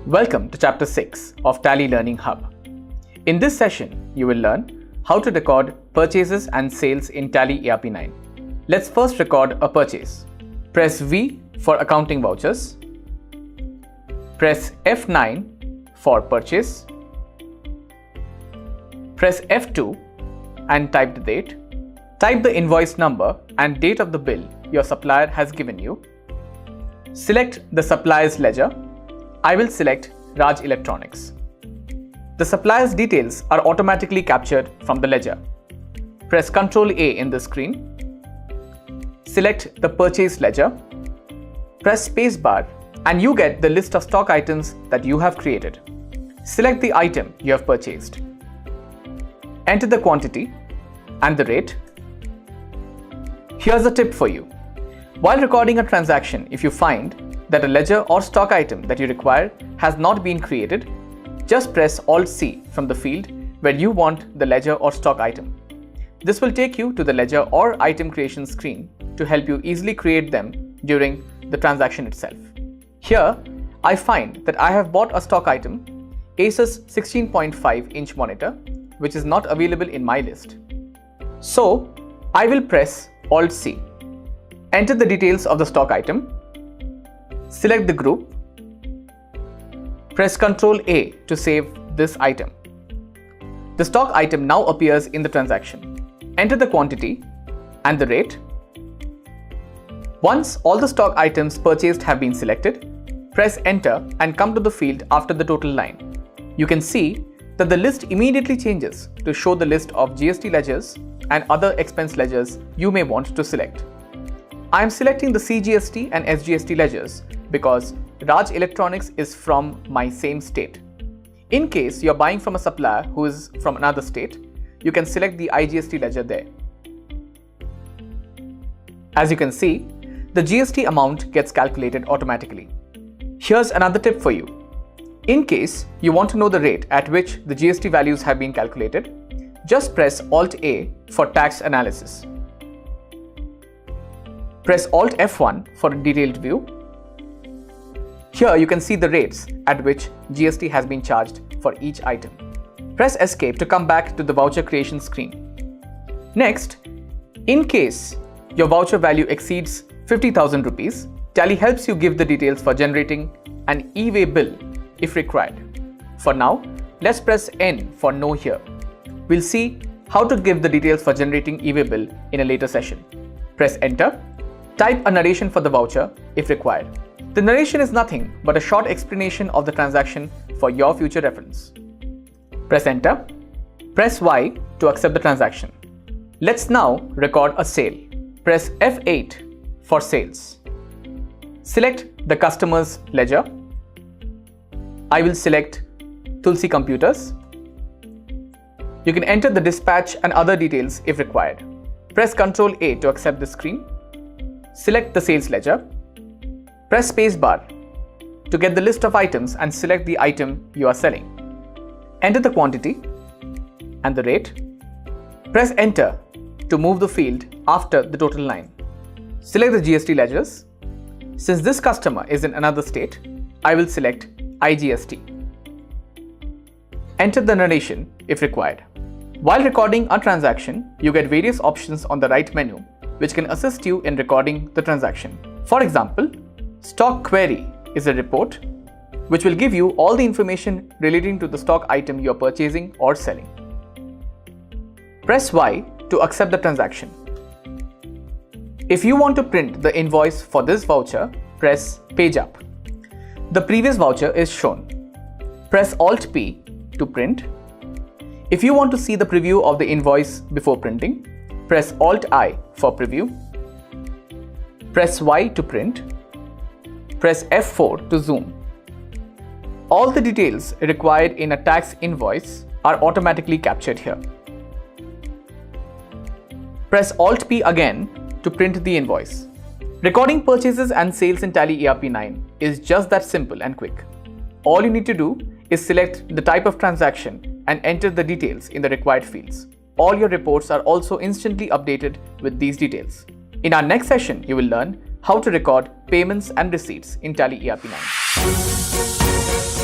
Welcome to Chapter 6 of Tally Learning Hub. In this session, you will learn how to record purchases and sales in Tally.ERP9. Let's first record a purchase. Press V for accounting vouchers. Press F9 for purchase. Press F2 and type the date. Type the invoice number and date of the bill your supplier has given you. Select the supplier's ledger. I will select Raj Electronics. The supplier's details are automatically captured from the ledger. Press Ctrl A in the screen. Select the purchase ledger. Press spacebar and you get the list of stock items that you have created. Select the item you have purchased. Enter the quantity and the rate. Here's a tip for you. While recording a transaction, if you find that a ledger or stock item that you require has not been created, just press Alt-C from the field where you want the ledger or stock item. This will take you to the ledger or item creation screen to help you easily create them during the transaction itself. Here, I find that I have bought a stock item, Asus 16.5-inch monitor, which is not available in my list. So, I will press Alt-C. Enter the details of the stock item. Select the group. Press Ctrl A to save this item. The stock item now appears in the transaction. Enter the quantity and the rate. Once all the stock items purchased have been selected, press Enter and come to the field after the total line. You can see that the list immediately changes to show the list of GST ledgers and other expense ledgers you may want to select. I am selecting the CGST and SGST ledgers because Raj Electronics is from my same state. In case you are buying from a supplier who is from another state, you can select the IGST ledger there. As you can see, the GST amount gets calculated automatically. Here's another tip for you. In case you want to know the rate at which the GST values have been calculated, just press Alt-A for tax analysis. Press Alt F1 for a detailed view. Here you can see the rates at which GST has been charged for each item. Press Escape to come back to the voucher creation screen. Next, in case your voucher value exceeds 50,000 rupees, Tally helps you give the details for generating an e-way bill if required. For now, let's press N for no here. We'll see how to give the details for generating e-way bill in a later session. Press Enter. Type a narration for the voucher if required. The narration is nothing but a short explanation of the transaction for your future reference. Press Enter. Press Y to accept the transaction. Let's now record a sale. Press F8 for sales. Select the customer's ledger. I will select Tulsi Computers. You can enter the dispatch and other details if required. Press Ctrl A to accept the screen. Select the sales ledger. Press spacebar to get the list of items and select the item you are selling. Enter the quantity and the rate. Press Enter to move the field after the total line. Select the GST ledgers. Since this customer is in another state, I will select IGST. Enter the narration if required. While recording a transaction, you get various options on the right menu which can assist you in recording the transaction. For example, Stock Query is a report which will give you all the information relating to the stock item you are purchasing or selling. Press Y to accept the transaction. If you want to print the invoice for this voucher, press Page Up. The previous voucher is shown. Press Alt-P to print. If you want to see the preview of the invoice before printing, press Alt-I for preview. Press Y to print. Press F4 to zoom. All the details required in a tax invoice are automatically captured here. Press Alt-P again to print the invoice. Recording purchases and sales in Tally.ERP9 is just that simple and quick. All you need to do is select the type of transaction and enter the details in the required fields. All your reports are also instantly updated with these details. In our next session, you will learn how to record payments and receipts in Tally.ERP9.